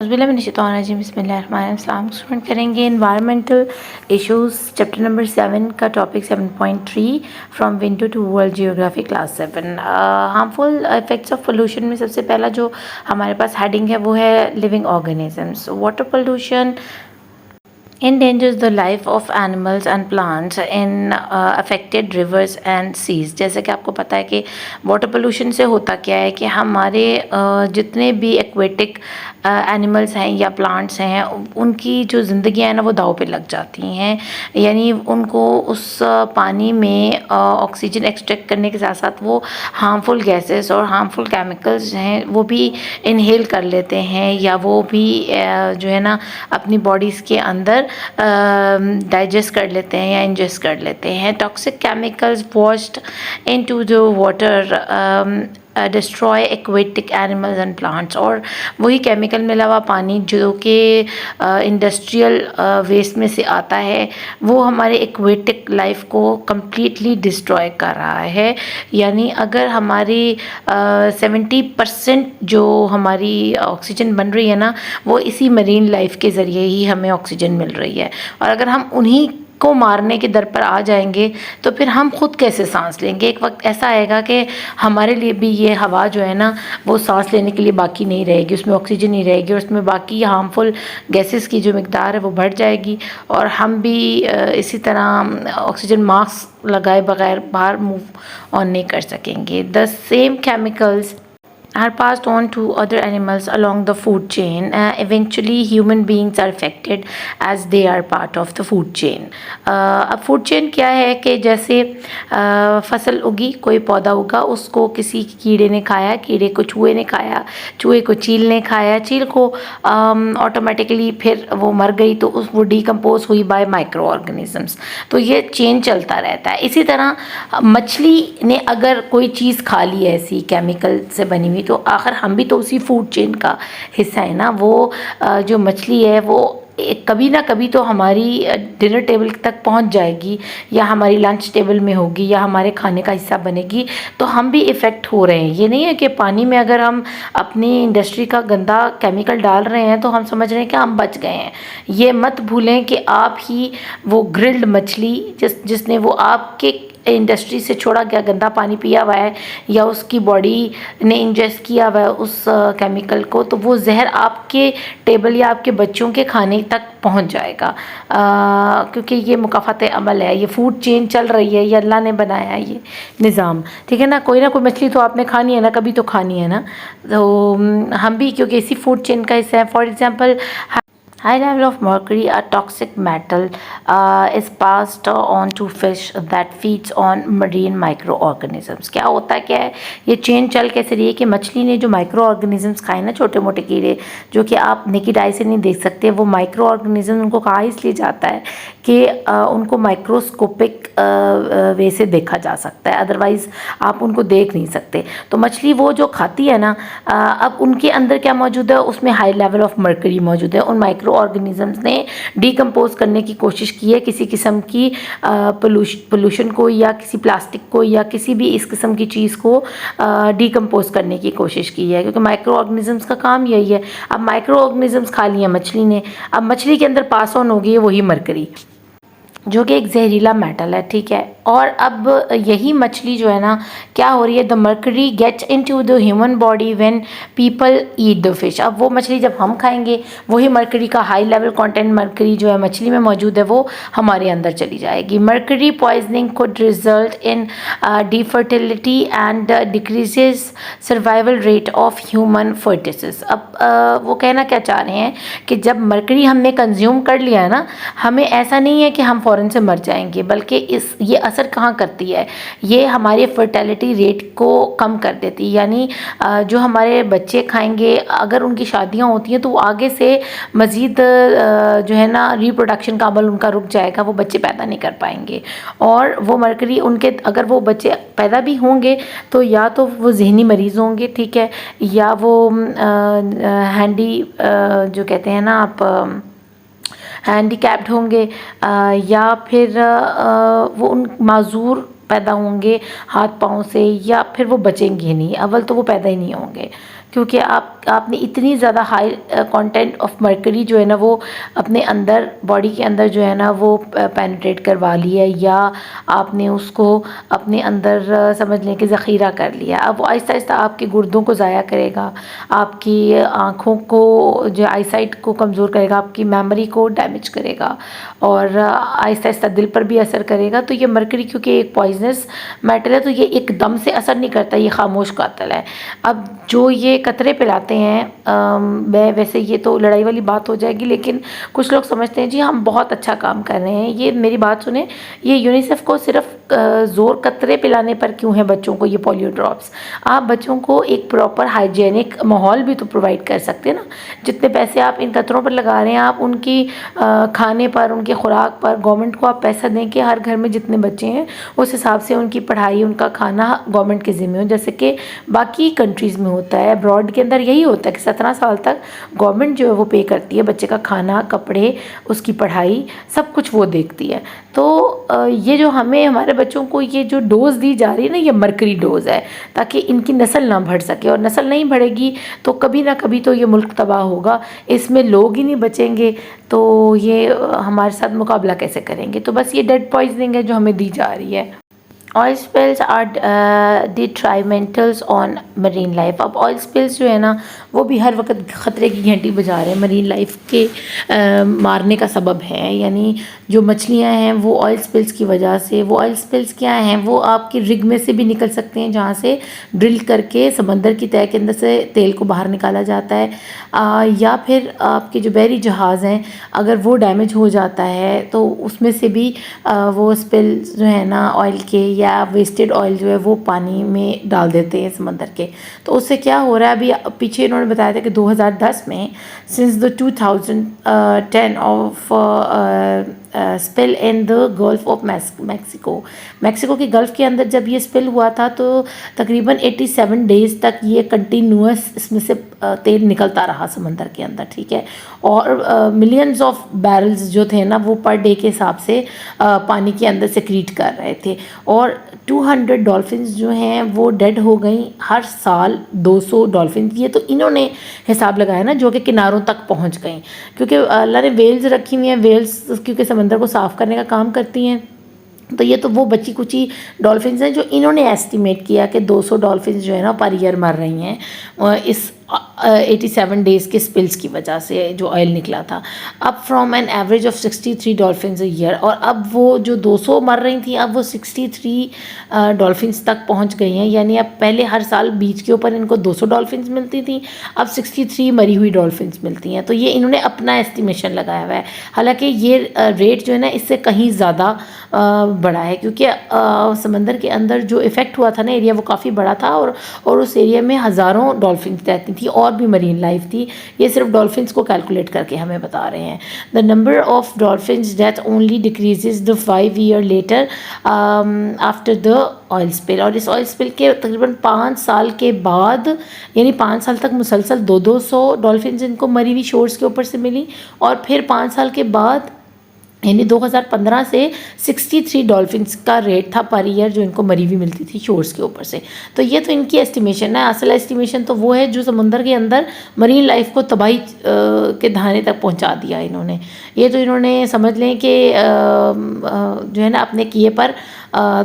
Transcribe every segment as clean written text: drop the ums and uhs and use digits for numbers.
बिस्मिल्लाहिर्रहमानिर्रहीम। स्टूडेंट करेंगे environmental issues chapter number 7 का topic 7.3 from window to world geography class 7। Harmful effects of pollution में सबसे पहला जो हमारे पास हेडिंग है वो है living organisms. Water pollution endangers the life of animals and plants in affected rivers and seas। जैसे कि आपको पता है कि वाटर पोल्यूशन से होता क्या है कि हमारे जितने भी एक्वेटिक एनिमल्स हैं या प्लांट्स हैं उनकी जो ज़िंदगी है ना वो दाव पे लग जाती हैं, यानी उनको उस पानी में ऑक्सीजन एक्सट्रैक्ट करने के साथ साथ वो हार्मफुल गैसेस और हार्मफुल केमिकल्स हैं वो भी इनहेल कर लेते हैं या वो भी जो है ना अपनी बॉडीज़ के अंदर डाइजेस्ट कर लेते हैं या इंजेस्ट कर लेते हैं। Toxic chemicals washed into the water destroy aquatic animals and plants. और वही केमिकल मिला हुआ पानी जो कि इंडस्ट्रियल वेस्ट में से आता है वो हमारे एक्वेटिक लाइफ को कम्प्लीटली डिस्ट्रॉय कर रहा है। यानी अगर हमारी 70% जो हमारी ऑक्सीजन बन रही है ना वो इसी मरीन लाइफ के ज़रिए ही हमें ऑक्सीजन मिल रही है, और अगर हम उन्हीं को मारने के दर पर आ जाएंगे तो फिर हम खुद कैसे सांस लेंगे। एक वक्त ऐसा आएगा कि हमारे लिए भी ये हवा जो है ना वो सांस लेने के लिए बाकी नहीं रहेगी, उसमें ऑक्सीजन नहीं रहेगी और उसमें बाकी हार्मफुल गैसेस की जो मिकदार है वो बढ़ जाएगी और हम भी इसी तरह ऑक्सीजन मास्क लगाए बगैर बाहर मूव ऑन नहीं कर सकेंगे। The same chemicals are passed on to other animals along the food chain. Eventually human beings are affected as they are part of the food chain. अब फूड चेन क्या है कि जैसे फसल उगी, कोई पौधा उगा, उसको किसी कीड़े ने खाया, कीड़े को चूहे ने खाया, चूहे को चील ने खाया, चील को ऑटोमेटिकली फिर वो मर गई तो वो डिकम्पोज हुई बाय माइक्रो ऑर्गेनिजम्स। तो ये चेन चलता रहता है। इसी तरह मछली ने अगर कोई चीज़ खा ली ऐसी केमिकल से बनी हुई तो आखिर हम भी तो उसी फूड चेन का हिस्सा है ना। वो जो मछली है वो कभी ना कभी तो हमारी डिनर टेबल तक पहुंच जाएगी या हमारी लंच टेबल में होगी या हमारे खाने का हिस्सा बनेगी, तो हम भी इफ़ेक्ट हो रहे हैं। ये नहीं है कि पानी में अगर हम अपनी इंडस्ट्री का गंदा केमिकल डाल रहे हैं तो हम समझ रहे हैं कि हम बच गए हैं। ये मत भूलें कि आप ही वो ग्रिल्ड मछली जिसने वो आपके इंडस्ट्री से छोड़ा गया गंदा पानी पिया हुआ है या उसकी बॉडी ने इंजेस्ट किया हुआ है उस केमिकल को, तो वो जहर आपके टेबल या आपके बच्चों के खाने तक पहुंच जाएगा। क्योंकि ये मुकाफात अमल है, ये फूड चेन चल रही है, ये अल्लाह ने बनाया है ये निज़ाम, ठीक है ना। कोई ना कोई मछली तो आपने खानी है ना, कभी तो खानी है ना। तो हम भी क्योंकि इसी फूड चेन का हिस्सा है। For example high level of mercury, a toxic metal, is passed on to fish that feeds on marine microorganisms। क्या होता है, क्या है ये चेन चल कैसे रही है कि मछली ने जो माइक्रो ऑर्गेनिजम्स खाए ना, छोटे मोटे कीड़े जो कि आप नेकेड आई से नहीं देख सकते, वो माइक्रो ऑर्गेनिज्म उनको कहा इसलिए जाता है कि उनको माइक्रोस्कोपिक वे से देखा जा सकता है, अदरवाइज़ आप उनको देख नहीं सकते। तो मछली वो जो खाती है ना, अब उनके अंदर क्या मौजूद है, उसमें हाई लेवल ऑफ मर्करी मौजूद है। उन माइक्रो ऑर्गेनिजम्स ने डिकम्पोज करने की कोशिश की है किसी किस्म की पोल्यूशन को या किसी प्लास्टिक को या किसी भी इस किस्म की चीज़ को डिकम्पोज करने की कोशिश की है, क्योंकि माइक्रो ऑर्गेनिजम्स का काम यही है। अब माइक्रो ऑर्गेनिजम्स खा लिए मछली ने, अब मछली के अंदर पास ऑन हो गई है वही मरकरी जो कि एक जहरीला मेटल है, ठीक है। और अब यही मछली जो है ना क्या हो रही है, the mercury gets into the human body when people eat the fish. अब वो मछली जब हम खाएंगे वही मर्करी का हाई लेवल कंटेंट मर्करी जो है मछली में मौजूद है वो हमारे अंदर चली जाएगी। Mercury poisoning could result in infertility and decreases survival rate of human fetuses. अब वो कहना क्या चाह रहे हैं कि जब मर्करी हमने कंज्यूम कर लिया है ना, हमें ऐसा नहीं है कि हम फ़ौरन से मर जाएंगे, बल्कि ये असर कहाँ करती है, ये हमारे फर्टिलिटी रेट को कम कर देती है। यानी जो हमारे बच्चे खाएंगे, अगर उनकी शादियाँ होती हैं तो वो आगे से मज़ीद जो है ना रिप्रोडक्शन का अमल उनका रुक जाएगा, वो बच्चे पैदा नहीं कर पाएंगे। और वो मरकरी उनके, अगर वो बच्चे पैदा भी होंगे तो या तो वो जहनी मरीज़ होंगे, ठीक है, या वो हैंडी जो कहते हैं ना आप हैंडीकैप्ड होंगे, या फिर वो उन माजूर पैदा होंगे हाथ पाँव से, या फिर वो बचेंगे नहीं। अव्वल तो वो पैदा ही नहीं होंगे, क्योंकि आपने इतनी ज़्यादा हाई कंटेंट ऑफ मर्करी जो है ना वो अपने अंदर बॉडी के अंदर जो है ना वो पेनिट्रेट करवा लिया है, या आपने उसको अपने अंदर समझ लें कि ज़ख़ीरा कर लिया। अब वो आहिस्ता आहिस्ता आपके गुर्दों को ज़ाया करेगा, आपकी आँखों को जो आईसाइट को कमज़ोर करेगा, आपकी मेमोरी को डैमेज करेगा, और आहिस्ता आहिस्ता दिल पर भी असर करेगा। तो ये मरकरी क्योंकि एक पॉइजनस मेटल है, तो ये एकदम से असर नहीं करता, ये खामोश कातिल है। अब जो ये कतरे पिलाते हैं, मैं वैसे ये तो लड़ाई वाली बात हो जाएगी, लेकिन कुछ लोग समझते हैं जी हम बहुत अच्छा काम कर रहे हैं। ये मेरी बात सुने, ये यूनिसेफ को सिर्फ ज़ोर कतरे पिलाने पर क्यों है बच्चों को ये पोलियो ड्रॉप्स। आप बच्चों को एक प्रॉपर हाइजेनिक माहौल भी तो प्रोवाइड कर सकते हैं ना। जितने पैसे आप इन कतरों पर लगा रहे हैं, आप उनकी खाने पर, उनकी खुराक पर गवर्नमेंट को आप पैसा दें कि हर घर में जितने बच्चे हैं उस हिसाब से उनकी पढ़ाई, उनका खाना गवर्नमेंट के ज़िम्मे हो, जैसे कि बाकी कंट्रीज़ में होता है। अब्रॉड के अंदर यही होता है कि 17 साल तक गवर्नमेंट जो है वो पे करती है, बच्चे का खाना, कपड़े, उसकी पढ़ाई, सब कुछ वो देखती है। तो ये जो हमें हमारे बच्चों को ये जो डोज़ दी जा रही है ना, ये मरकरी डोज़ है, ताकि इनकी नस्ल ना बढ़ सके, और नस्ल नहीं बढ़ेगी तो कभी ना कभी तो ये मुल्क तबाह होगा। इसमें लोग ही नहीं बचेंगे तो ये हमारे साथ मुकाबला कैसे करेंगे। तो बस ये डेड पॉइजनिंग है जो हमें दी जा रही है। Oil spills are detrimentals on marine life. अब ऑयल स्पिल्स जो है ना वो भी हर वक्त ख़तरे की घंटी बजा रहे हैं, मरीन लाइफ के मारने का सबब है। यानी जो मछलियां हैं वो ऑयल स्पिल्स की वजह से, वो ऑयल स्पिल्स क्या हैं, वो आपकी रिग में से भी निकल सकते हैं, जहाँ से ड्रिल करके समंदर की तह के अंदर से तेल को बाहर निकाला जाता है, या फिर आपके जो बहरी जहाज़ हैं अगर वो डैमेज हो जाता है तो उसमें से भी वो स्पिल्स जो है ना ऑयल के या वेस्टेड ऑयल जो है वो पानी में डाल देते हैं समंदर के। तो उससे क्या हो रहा है, अभी पीछे इन्होंने बताया था कि 2010 में since the 2010 of spill in the gulf of Mexico के गल्फ़ के अंदर जब ये स्पिल हुआ था तो तकरीबन 87 डेज़ तक ये कंटिन्यूस इसमें से तेल निकलता रहा समंदर के अंदर, ठीक है। और मिलियंस ऑफ बैरल्स जो थे ना वो पर डे के हिसाब से पानी के अंदर सेक्रीट कर रहे थे, और 200 डॉल्फिन्स जो हैं वो डेड हो गई हर साल। 200 डॉल्फिन, ये तो इन्होंने हिसाब लगाया ना, जो कि किनारों तक पहुंच गई, क्योंकि अल्लाह ने वेल्स रखी हुई हैं। वेल्स क्योंकि समंदर को साफ़ करने का काम करती हैं, तो ये तो वो बची कुची डॉल्फिन्स हैं जो इन्होंने एस्टिमेट किया कि 200 डॉल्फिन्स जो है ना पर ईयर मर रही हैं इस 87 डेज़ के स्पिल्स की वजह से जो ऑयल निकला था। अब from an average of 63 dolphins a year, और अब वो जो 200 मर रही थी अब वो 63 डॉल्फिन्स तक पहुंच गई हैं। यानी अब पहले हर साल बीच के ऊपर इनको 200 डॉल्फिन्स मिलती थी, अब 63 मरी हुई डॉल्फिन्स मिलती हैं। तो ये इन्होंने अपना एस्टिमेशन लगाया हुआ है, हालांकि ये रेट जो है ना इससे कहीं ज़्यादा बड़ा है, क्योंकि समंदर के अंदर जो इफ़ेक्ट हुआ था ना एरिया वो काफ़ी बड़ा था, और उस एरिया में हज़ारों डॉल्फिन्स रहती थी और भी मरीन लाइफ थी। ये सिर्फ डॉल्फिन्स को कैलकुलेट करके हमें बता रहे हैं। The number of dolphins death only decreases the 5 year later after the oil spill, और इस ऑयल स्पिल के तकरीबन 5 साल के बाद, यानी 5 साल तक मुसलसल 200 डॉल्फिन्स इनको मरी हुई शोर्स के ऊपर से मिली, और फिर 5 साल के बाद यानी 2015 से 63 डॉल्फिन्स का रेट था पर ईयर जो इनको मरी हुई मिलती थी शोर्स के ऊपर से। तो ये तो इनकी एस्टिमेशन है, असल एस्टिमेशन तो वो है जो समुंदर के अंदर मरीन लाइफ को तबाही के धाने तक पहुंचा दिया इन्होंने। ये तो इन्होंने समझ लें कि जो है ना अपने किए पर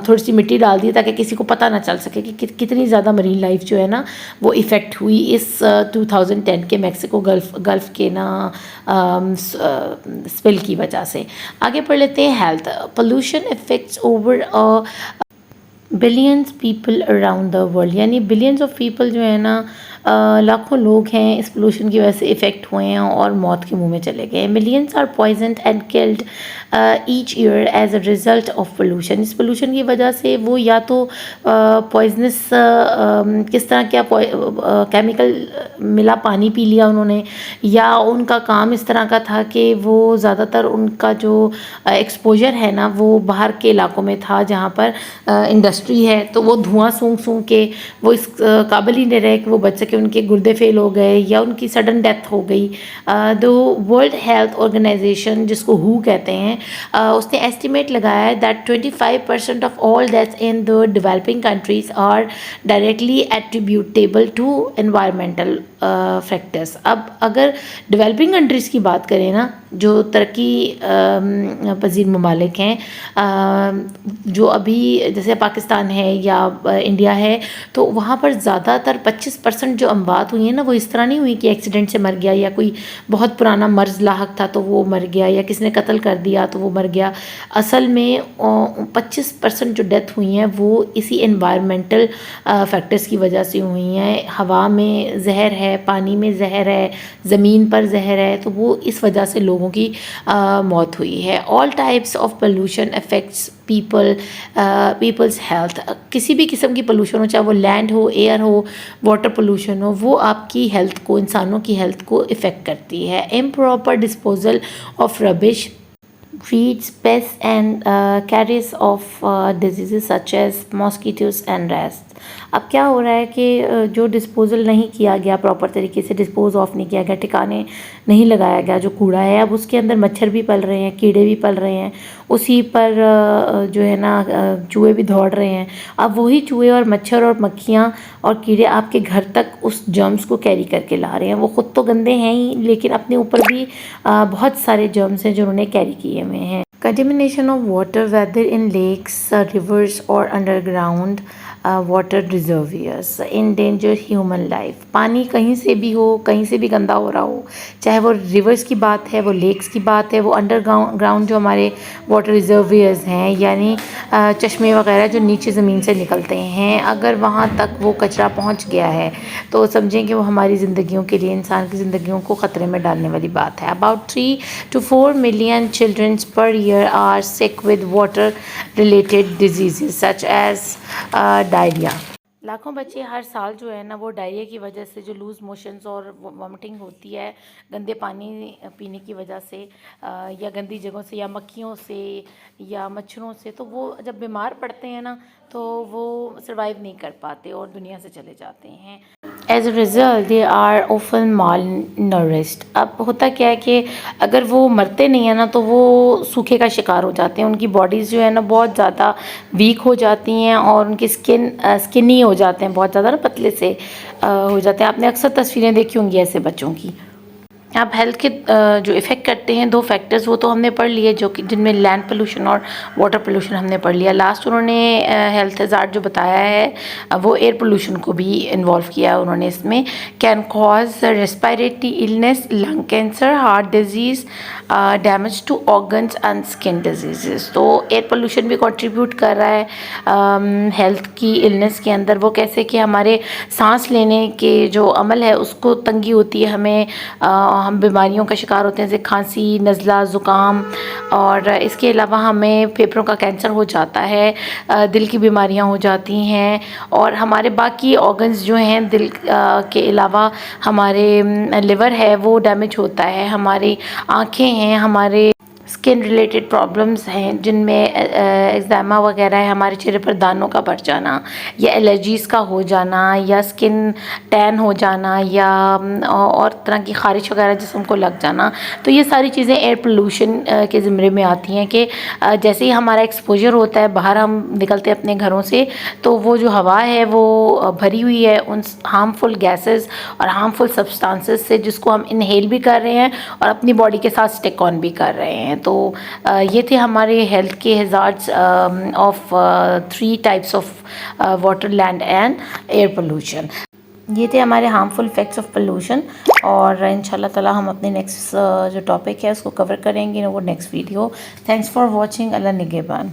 थोड़ी सी मिट्टी डाल दी ताकि किसी को पता ना चल सके कि कितनी ज़्यादा मरीन लाइफ जो है ना वो इफ़ेक्ट हुई इस 2010 के मैक्सिको गल्फ़ के ना स्पिल की वजह से। आगे पढ़ लेते हैं health. Pollution effects over billions people around the world, यानी बिलियंस ऑफ पीपल जो है ना लाखों लोग हैं इस पोल्यूशन की वजह से इफ़ेक्ट हुए हैं और मौत के मुंह में चले गए। Millions are poisoned and killed each year as a result of pollution. इस पोल्यूशन की वजह से वो या तो पॉइजनस किस तरह क्या केमिकल मिला पानी पी लिया उन्होंने, या उनका काम इस तरह का था कि वो ज़्यादातर उनका जो एक्सपोजर है ना वो बाहर के इलाकों में था जहाँ पर इंडस्ट्री है, तो वो धुआं सूंघ के वो इस काबिल ही नहीं रहे कि वो बच सके करके उनके गुर्दे फेल हो गए या उनकी सडन डेथ हो गई, द वर्ल्ड हेल्थ ऑर्गेनाइजेशन जिसको हु कहते हैं, उसने एस्टिमेट लगाया है that 25% of all deaths in the developing countries are directly attributable to environmental factors. अब अगर डेवलपिंग कंट्रीज़ की बात करें ना, जो तरक्की पजीर ममालिक हैं, जो अभी जैसे पाकिस्तान है या इंडिया है, तो वहाँ पर ज़्यादातर 25% जो अमवात हुई हैं ना, वो इस तरह नहीं हुई कि एक्सीडेंट से मर गया या कोई बहुत पुराना मर्ज़ लाहक था तो वो मर गया या किसी ने कत्ल कर दिया तो वो मर गया। असल में 25% जो डेथ हुई हैं वो इसी एनवायरमेंटल फैक्टर्स की वजह से हुई हैं। हवा में जहर है, पानी में जहर है, ज़मीन पर जहर है, तो वो इस वजह से लोगों की मौत हुई है। All types of pollution affects people's health. किसी भी किस्म की पोल्यूशन हो, चाहे वो लैंड हो, एयर हो, वाटर पोल्यूशन हो, वो आपकी हेल्थ को, इंसानों की हेल्थ को इफ़ेक्ट करती है। Improper disposal of rubbish feeds pests and carriers of diseases such as mosquitoes and rats। अब क्या हो रहा है कि जो डिस्पोज़ल नहीं किया गया, प्रॉपर तरीके से डिस्पोज़ ऑफ नहीं किया गया, ठिकाने नहीं लगाया गया जो कूड़ा है, अब उसके अंदर मच्छर भी पल रहे हैं, कीड़े भी पल रहे हैं, उसी पर जो है ना चूहे भी दौड़ रहे हैं। अब वही चूहे और मच्छर और मक्खियाँ और कीड़े आपके घर तक उस जर्म्स को कैरी करके ला रहे हैं। वो ख़ुद तो गंदे हैं ही, लेकिन अपने ऊपर भी बहुत सारे जर्म्स हैं जो उन्होंने कैरी किए हुए हैं। Contamination of water whether in lakes, rivers और underground water reservoirs endanger human life. पानी कहीं से भी हो, कहीं से भी गंदा हो रहा हो, चाहे वो रिवर्स की बात है, वो लेक्स की बात है, वो अंडरग्राउंड जो हमारे वाटर रिजर्वियर्स हैं, यानी चश्मे वगैरह जो नीचे ज़मीन से निकलते हैं, अगर वहाँ तक वो कचरा पहुँच गया है तो समझें कि वो हमारी ज़िंदगियों के लिए, इंसान की ज़िंदगियों को ख़तरे में डालने वाली बात है। About 3 to 4 million children per year are sick with water related diseases such as diarrhoea. लाखों बच्चे हर साल जो है ना वो डायरिया की वजह से, जो लूज़ मोशंस और वॉमिटिंग होती है गंदे पानी पीने की वजह से या गंदी जगहों से या मक्खियों से या मच्छरों से, तो वो जब बीमार पड़ते हैं ना तो वो सर्वाइव नहीं कर पाते और दुनिया से चले जाते हैं। As a result they are often malnourished. अब होता क्या है कि अगर वो मरते नहीं हैं ना तो वो सूखे का शिकार हो जाते हैं, उनकी बॉडीज़ जो है ना बहुत ज़्यादा वीक हो जाती हैं और उनकी स्किनी हो जाते हैं, बहुत ज़्यादा ना पतले से हो जाते हैं। आपने अक्सर तस्वीरें देखी होंगी ऐसे बच्चों की। अब हेल्थ के जो इफ़ेक्ट करते हैं 2 फैक्टर्स, वो तो हमने पढ़ लिए, जो कि जिनमें लैंड पोल्यूशन और वाटर पोल्यूशन हमने पढ़ लिया। लास्ट उन्होंने हेल्थ हज़ार्ड जो बताया है वो एयर पोल्यूशन को भी इन्वॉल्व किया है उन्होंने इसमें। Can cause respiratory illness, lung cancer, heart disease, damage to organs and skin disease. तो एयर पोल्यूशन भी कंट्रीब्यूट कर रहा है हेल्थ की इलनेस के अंदर। वो कैसे कि हमारे सांस लेने के जो अमल है उसको तंगी होती है, हमें हम बीमारियों का शिकार होते हैं जैसे खांसी, नज़ला, ज़ुकाम, और इसके अलावा हमें फेफड़ों का कैंसर हो जाता है, दिल की बीमारियां हो जाती हैं, और हमारे बाकी ऑर्गन्स जो हैं दिल के अलावा हमारे लिवर है वो डैमेज होता है, हमारी आँखें हैं, हमारे स्किन रिलेटेड प्रॉब्लम्स हैं जिनमें एक्ज़ामा वगैरह है, हमारे चेहरे पर दानों का बढ़ जाना या एलर्जीज़ का हो जाना या स्किन टैन हो जाना या और तरह की ख़ारिश वगैरह जिस्म को लग जाना। तो ये सारी चीज़ें एयर पोल्यूशन के ज़िम्मे में आती हैं कि जैसे ही हमारा एक्सपोजर होता है, बाहर हम निकलते हैं अपने घरों से, तो वो जो हवा है वो भरी हुई है उन हार्मफुल गैसेस और हार्मफुल सब्सटेंसेस से, जिसको हम इनहेल भी कर रहे हैं और अपनी बॉडी के साथ स्टिक ऑन भी कर रहे हैं। तो ये थे हमारे हेल्थ के hazards of 3 types of water, land and air pollution. ये थे हमारे हार्मफुल इफ़ेक्ट्स ऑफ पोल्यूशन, और इंशाल्लाह ताला हम अपने नेक्स्ट जो टॉपिक है उसको कवर करेंगे वो next video. Thanks for watching. अल्लाह निगहबान।